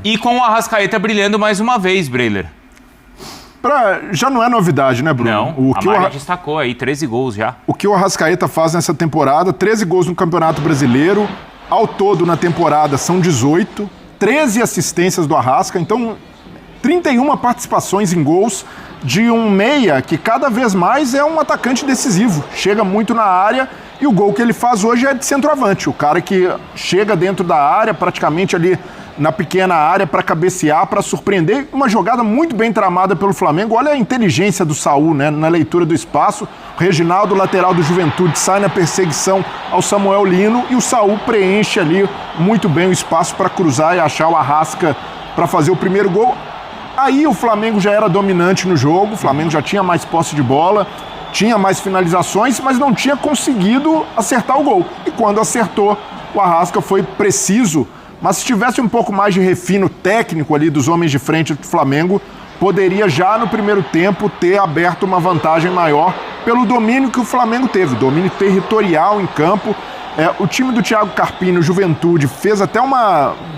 E com o Arrascaeta brilhando mais uma vez, Breiler. Já não é novidade, né, Bruno? Não, a Mari destacou aí, 13 gols já. O que o Arrascaeta faz nessa temporada, 13 gols no Campeonato Brasileiro, ao todo na temporada são 18, 13 assistências do Arrasca, então 31 participações em gols de um meia que cada vez mais é um atacante decisivo, chega muito na área e o gol que ele faz hoje é de centroavante, o cara que chega dentro da área, praticamente ali na pequena área para cabecear, para surpreender. Uma jogada muito bem tramada pelo Flamengo. Olha a inteligência do Saul, né, na leitura do espaço. O Reginaldo, lateral do Juventude, sai na perseguição ao Samuel Lino e o Saul preenche ali muito bem o espaço para cruzar e achar o Arrasca para fazer o primeiro gol. Aí o Flamengo já era dominante no jogo, o Flamengo já tinha mais posse de bola, tinha mais finalizações, mas não tinha conseguido acertar o gol. E quando acertou, o Arrasca foi preciso. Mas se tivesse um pouco mais de refino técnico ali dos homens de frente do Flamengo, poderia já no primeiro tempo ter aberto uma vantagem maior pelo domínio que o Flamengo teve, domínio territorial em campo. O time do Thiago Carpini, o Juventude, fez até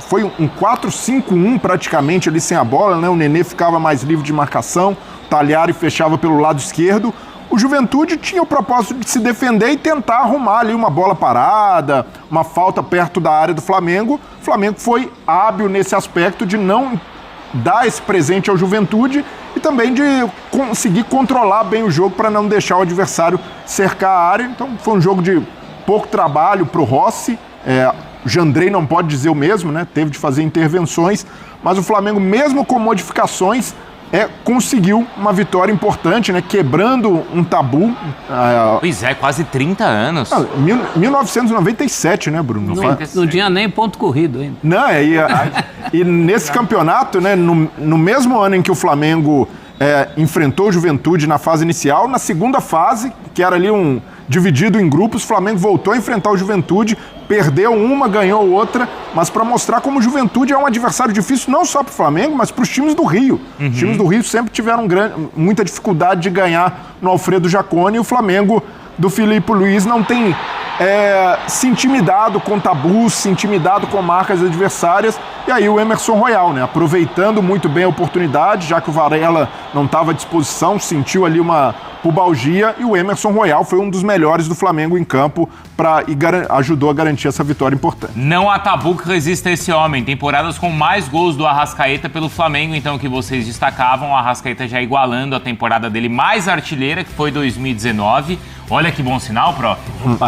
foi um 4-5-1 praticamente ali sem a bola, né? O Nenê ficava mais livre de marcação, o Talhari fechava pelo lado esquerdo. O Juventude tinha o propósito de se defender e tentar arrumar ali uma bola parada, uma falta perto da área do Flamengo. O Flamengo foi hábil nesse aspecto de não dar esse presente ao Juventude e também de conseguir controlar bem o jogo para não deixar o adversário cercar a área. Então foi um jogo de pouco trabalho para o Rossi. O Jandrei não pode dizer o mesmo, né? Teve de fazer intervenções, mas o Flamengo, mesmo com modificações, conseguiu uma vitória importante, né? Quebrando um tabu. Pois é, quase 30 anos. 1997, né, Bruno? Não tinha nem ponto corrido ainda. Não, e nesse campeonato, né, no mesmo ano em que o Flamengo enfrentou o Juventude na fase inicial, na segunda fase, que era ali dividido em grupos, o Flamengo voltou a enfrentar o Juventude, perdeu uma, ganhou outra, mas para mostrar como o Juventude é um adversário difícil não só para o Flamengo, mas para os times do Rio. Os times do Rio sempre tiveram muita dificuldade de ganhar no Alfredo Jaconi e o Flamengo do Filipe Luiz não tem se intimidado com tabus, se intimidado com marcas adversárias. E aí o Emerson Royal, né, aproveitando muito bem a oportunidade, já que o Varela não estava à disposição, sentiu ali uma pubalgia, e o Emerson Royal foi um dos melhores do Flamengo em campo e ajudou a garantir essa vitória importante. Não há tabu que resista a esse homem. Temporadas com mais gols do Arrascaeta pelo Flamengo, então, que vocês destacavam, o Arrascaeta já igualando a temporada dele mais artilheira, que foi 2019. Olha que bom sinal, prof,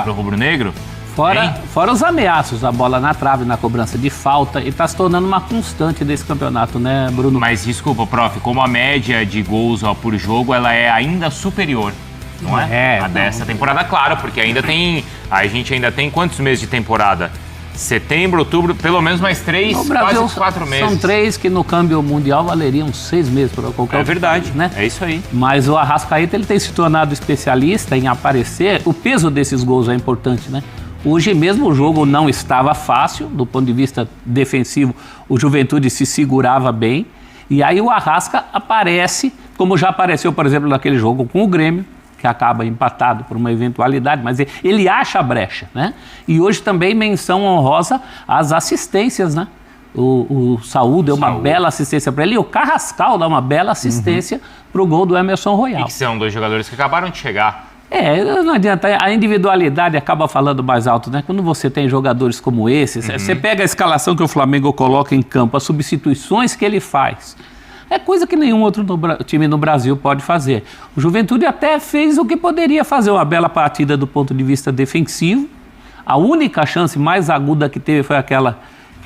pro rubro-negro. Fora os ameaços, a bola na trave, na cobrança de falta, e tá se tornando uma constante desse campeonato, né, Bruno? Mas desculpa, prof, como a média de gols por jogo, ela é ainda superior, não é? A dessa temporada, claro, porque a gente ainda tem quantos meses de temporada? Setembro, outubro, pelo menos mais 3, quase 4 meses. São 3 que no câmbio mundial valeriam 6 meses para qualquer. É verdade, né? É isso aí. Mas o Arrascaeta, ele tem se tornado especialista em aparecer. O peso desses gols é importante, né? Hoje mesmo o jogo não estava fácil, do ponto de vista defensivo, o Juventude se segurava bem, e aí o Arrasca aparece, como já apareceu, por exemplo, naquele jogo com o Grêmio, que acaba empatado por uma eventualidade, mas ele acha a brecha, né? E hoje também menção honrosa às assistências, né? O Saúl deu uma bela assistência para ele, e o Carrascal dá uma bela assistência para o gol do Emerson Royal. E que são dois jogadores que acabaram de chegar. Não adianta, a individualidade acaba falando mais alto, né? Quando você tem jogadores como esses, você pega a escalação que o Flamengo coloca em campo, as substituições que ele faz, é coisa que nenhum outro time no Brasil pode fazer. O Juventude até fez o que poderia fazer, uma bela partida do ponto de vista defensivo. A única chance mais aguda que teve foi aquela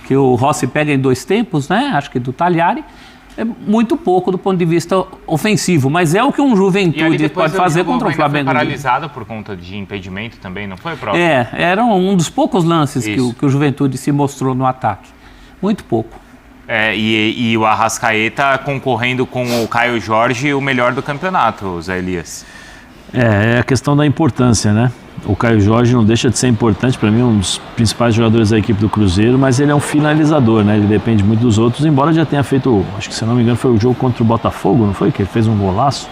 que o Rossi pega em 2 tempos, né? Acho que do Talhari. É muito pouco do ponto de vista ofensivo, mas é o que um Juventude pode fazer contra o Flamengo. Foi paralisado por conta de impedimento também, não foi, próprio? Era um dos poucos lances que o Juventude se mostrou no ataque. Muito pouco. E o Arrascaeta concorrendo com o Caio Jorge, o melhor do campeonato, Zé Elias. É a questão da importância, né? O Caio Jorge não deixa de ser importante, para mim, um dos principais jogadores da equipe do Cruzeiro, mas ele é um finalizador, né? Ele depende muito dos outros, embora já tenha feito, acho que se não me engano foi o jogo contra o Botafogo, não foi? Que ele fez um golaço?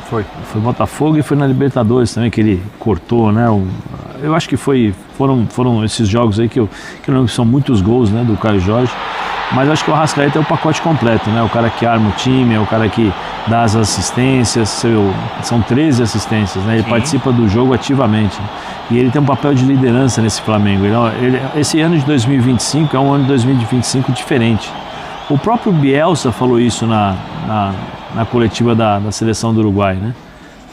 Foi Botafogo e foi na Libertadores também, que ele cortou, né? Eu acho que foram esses jogos aí que eu lembro que são muitos gols, né, do Caio Jorge. Mas acho que o Arrascaeta é o pacote completo, né? O cara que arma o time, é o cara que dá as assistências, são 13 assistências, né? Ele participa do jogo ativamente. E ele tem um papel de liderança nesse Flamengo. Esse ano de 2025 é um ano de 2025 diferente. O próprio Bielsa falou isso na coletiva da seleção do Uruguai, né?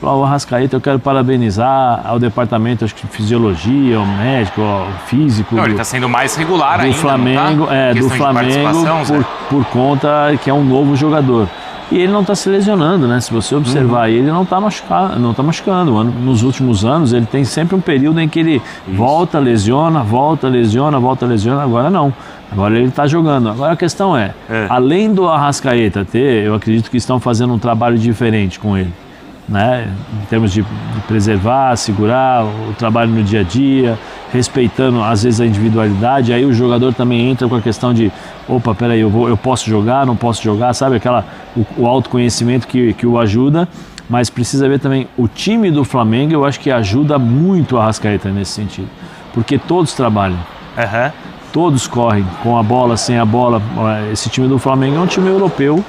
Falou, o Arrascaeta, eu quero parabenizar ao departamento, acho que de fisiologia, ao médico, ao físico. Não, ele está sendo mais regular do ainda, Flamengo, tá? do Flamengo por conta que é um novo jogador. E ele não está se lesionando, né? Se você observar, ele não está machucando. Nos últimos anos, ele tem sempre um período em que ele volta, lesiona. Agora não. Agora ele está jogando. Agora a questão é, além do Arrascaeta eu acredito que estão fazendo um trabalho diferente com ele, né? Em termos de preservar, segurar o trabalho no dia a dia, respeitando às vezes a individualidade. Aí o jogador também entra com a questão de opa, peraí, eu posso jogar, não posso jogar, sabe? O autoconhecimento que o ajuda, mas precisa ver também o time do Flamengo. Eu acho que ajuda muito o Arrascaeta nesse sentido, porque todos trabalham, todos correm com a bola, sem a bola. Esse time do Flamengo é um time europeu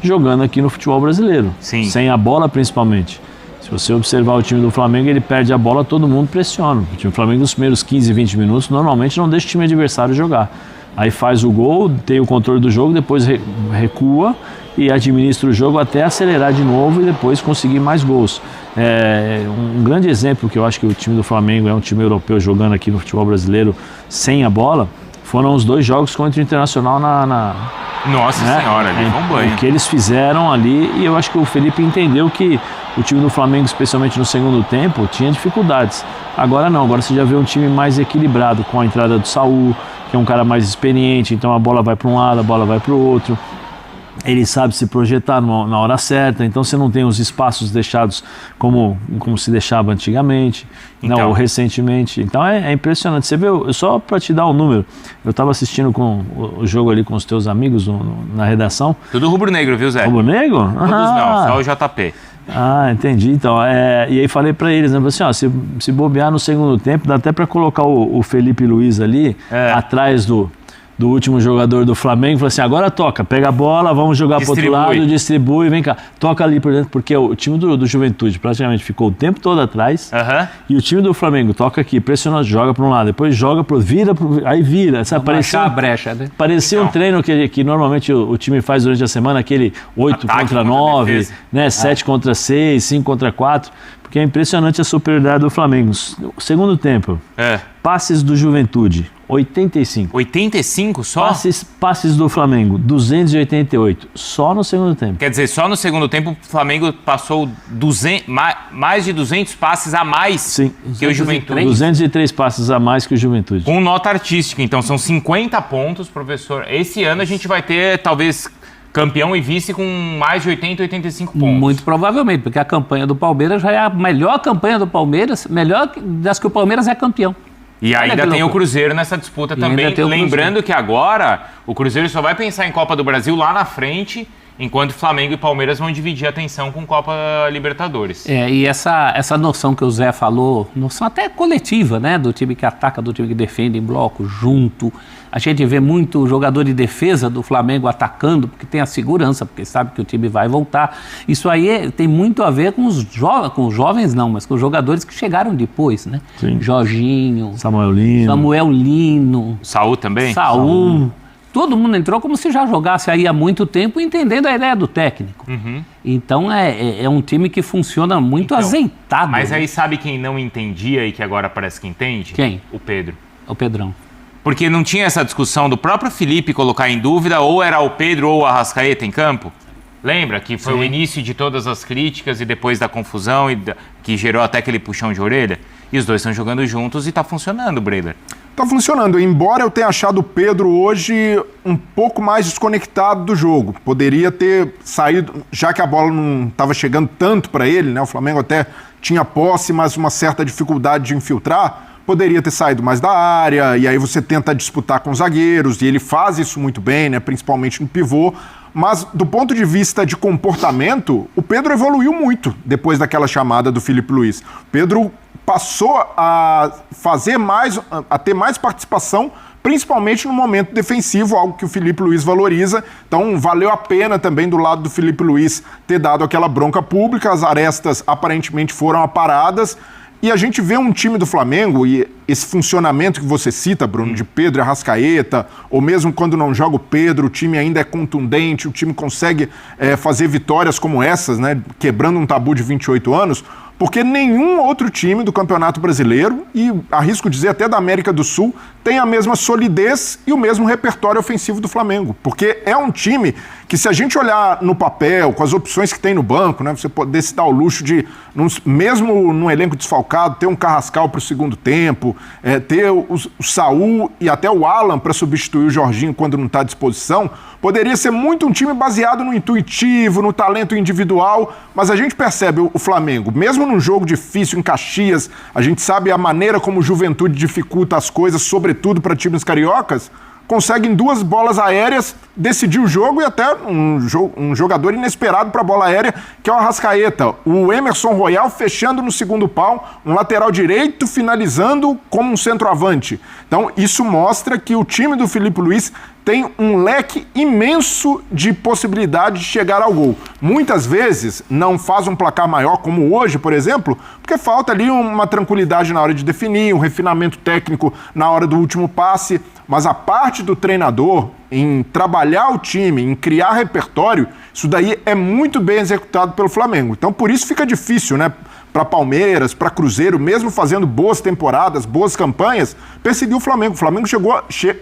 jogando aqui no futebol brasileiro, sem a bola principalmente. Se você observar o time do Flamengo, ele perde a bola, todo mundo pressiona. O time do Flamengo nos primeiros 15, 20 minutos normalmente não deixa o time adversário jogar. Aí faz o gol, tem o controle do jogo, depois recua e administra o jogo até acelerar de novo e depois conseguir mais gols. Um grande exemplo que eu acho que o time do Flamengo é um time europeu jogando aqui no futebol brasileiro sem a bola, foram os 2 jogos contra o Internacional Nossa Senhora, ali foi um banho. O que eles fizeram ali, e eu acho que o Felipe entendeu que o time do Flamengo, especialmente no segundo tempo, tinha dificuldades. Agora não, agora você já vê um time mais equilibrado, com a entrada do Saúl, que é um cara mais experiente, então a bola vai para um lado, a bola vai para o outro. Ele sabe se projetar na hora certa, então você não tem os espaços deixados como se deixava antigamente, ou recentemente. Então é impressionante. Você vê, só para te dar um número, eu estava assistindo o jogo ali com os teus amigos na redação. Tudo rubro-negro, viu, Zé? Rubro-negro? Todos não, só o JP. Entendi. Então, e aí falei para eles, né, assim, se bobear no segundo tempo, dá até para colocar o Felipe Luiz ali, atrás do último jogador do Flamengo, falou assim, agora toca, pega a bola, vamos jogar pro outro lado, distribui, vem cá, toca ali por dentro, porque o time do Juventude praticamente ficou o tempo todo atrás, e o time do Flamengo toca aqui, pressiona, joga para um lado, depois joga aí vira, sabe? Parecia a brecha, né? Parecia um treino que normalmente o time faz durante a semana, aquele 8 contra 9, né? 7 contra 6, 5 contra 4, porque é impressionante a superioridade do Flamengo. Segundo tempo, passes do Juventude, 85. 85 só? Passes do Flamengo, 288, só no segundo tempo. Quer dizer, só no segundo tempo o Flamengo passou mais de 200 passes a mais que o Juventude. 203 passes a mais que o Juventude. Com nota artística, então são 50 pontos, professor. Esse ano a gente vai ter, talvez, campeão e vice com mais de 80, 85 pontos. Muito provavelmente, porque a campanha do Palmeiras já é a melhor campanha do Palmeiras, melhor das que o Palmeiras é campeão. E ainda tem o Cruzeiro nessa disputa também. Lembrando que agora o Cruzeiro só vai pensar em Copa do Brasil lá na frente, enquanto Flamengo e Palmeiras vão dividir a atenção com Copa Libertadores. E essa noção que o Zé falou, noção até coletiva, né? Do time que ataca, do time que defende em bloco, junto. A gente vê muito jogador de defesa do Flamengo atacando, porque tem a segurança, porque sabe que o time vai voltar. Isso aí tem muito a ver com os jovens não, mas com os jogadores que chegaram depois, né? Sim. Jorginho, Samuel Lino. Saúl também? Saúl. Todo mundo entrou como se já jogasse aí há muito tempo, entendendo a ideia do técnico. Então é um time que funciona muito azeitado. Mas aí sabe quem não entendia e que agora parece que entende? Quem? O Pedro. O Pedrão. Porque não tinha essa discussão do próprio Felipe colocar em dúvida ou era o Pedro ou o Arrascaeta em campo? Lembra que foi o início de todas as críticas e depois da confusão que gerou até aquele puxão de orelha? E os dois estão jogando juntos e tá funcionando, Breiler. Tá funcionando, embora eu tenha achado o Pedro hoje um pouco mais desconectado do jogo. Poderia ter saído, já que a bola não estava chegando tanto para ele, né? O Flamengo até tinha posse, mas uma certa dificuldade de infiltrar. Poderia ter saído mais da área, e aí você tenta disputar com os zagueiros, e ele faz isso muito bem, né? Principalmente no pivô. Mas, do ponto de vista de comportamento, o Pedro evoluiu muito depois daquela chamada do Felipe Luiz. O Pedro passou a fazer mais, a ter mais participação, principalmente no momento defensivo, algo que o Filipe Luís valoriza. Então, valeu a pena também do lado do Filipe Luís ter dado aquela bronca pública, as arestas aparentemente foram aparadas, e a gente vê um time do Flamengo, e esse funcionamento que você cita, Bruno, de Pedro e Arrascaeta, ou mesmo quando não joga o Pedro, o time ainda é contundente, o time consegue fazer vitórias como essas, né, quebrando um tabu de 28 anos, porque nenhum outro time do Campeonato Brasileiro, e arrisco dizer até da América do Sul, tem a mesma solidez e o mesmo repertório ofensivo do Flamengo. Porque é um time que, se a gente olhar no papel, com as opções que tem no banco, né, você poder se dar o luxo de, mesmo num elenco desfalcado, ter um Carrascal para o segundo tempo, ter o Saul e até o Alan para substituir o Jorginho quando não está à disposição, poderia ser muito um time baseado no intuitivo, no talento individual, mas a gente percebe o Flamengo, mesmo num jogo difícil em Caxias, a gente sabe a maneira como o Juventude dificulta as coisas, sobretudo para times cariocas, consegue em 2 bolas aéreas decidir o jogo, e até um jogador inesperado para a bola aérea, que é o Arrascaeta. O Emerson Royal fechando no segundo pau, um lateral direito finalizando como um centroavante. Então isso mostra que o time do Filipe Luís tem um leque imenso de possibilidade de chegar ao gol. Muitas vezes não faz um placar maior, como hoje, por exemplo, porque falta ali uma tranquilidade na hora de definir, um refinamento técnico na hora do último passe, mas a parte do treinador em trabalhar o time, em criar repertório, isso daí é muito bem executado pelo Flamengo. Então por isso fica difícil, né? Para Palmeiras, para Cruzeiro, mesmo fazendo boas temporadas, boas campanhas, perseguiu o Flamengo. O Flamengo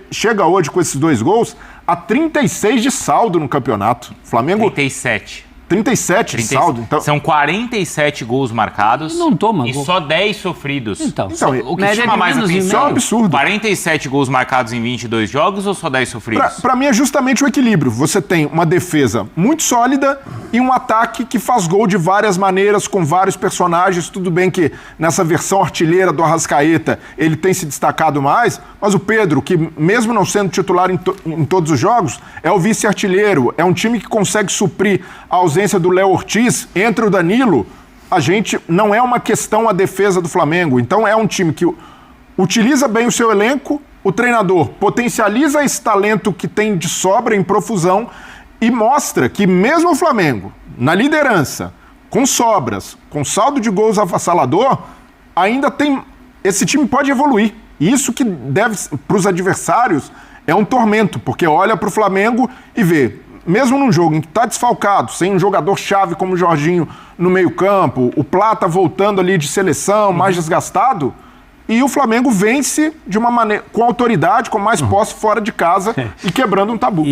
chega hoje com esses 2 gols a 36 de saldo no campeonato. Flamengo 37 de saldo. Então, são 47 gols marcados não toma e gol. Só 10 sofridos. Então o que chama mais atenção? Isso é um absurdo. 47 gols marcados em 22 jogos ou só 10 sofridos? Para mim é justamente o equilíbrio. Você tem uma defesa muito sólida e um ataque que faz gol de várias maneiras, com vários personagens. Tudo bem que nessa versão artilheira do Arrascaeta ele tem se destacado mais, mas o Pedro, que mesmo não sendo titular em todos os jogos, é o vice-artilheiro, é um time que consegue suprir a ausência do Léo Ortiz, entre o Danilo, não é uma questão a defesa do Flamengo. Então é um time que utiliza bem o seu elenco, o treinador potencializa esse talento que tem de sobra em profusão e mostra que mesmo o Flamengo, na liderança, com sobras, com saldo de gols avassalador, ainda tem... Esse time pode evoluir. Isso que deve, para os adversários, é um tormento, porque olha para o Flamengo e vê... Mesmo num jogo em que está desfalcado, sem um jogador-chave como o Jorginho no meio-campo, o Plata voltando ali de seleção, mais desgastado, e o Flamengo vence de uma maneira, com autoridade, com mais posse fora de casa e quebrando um tabu.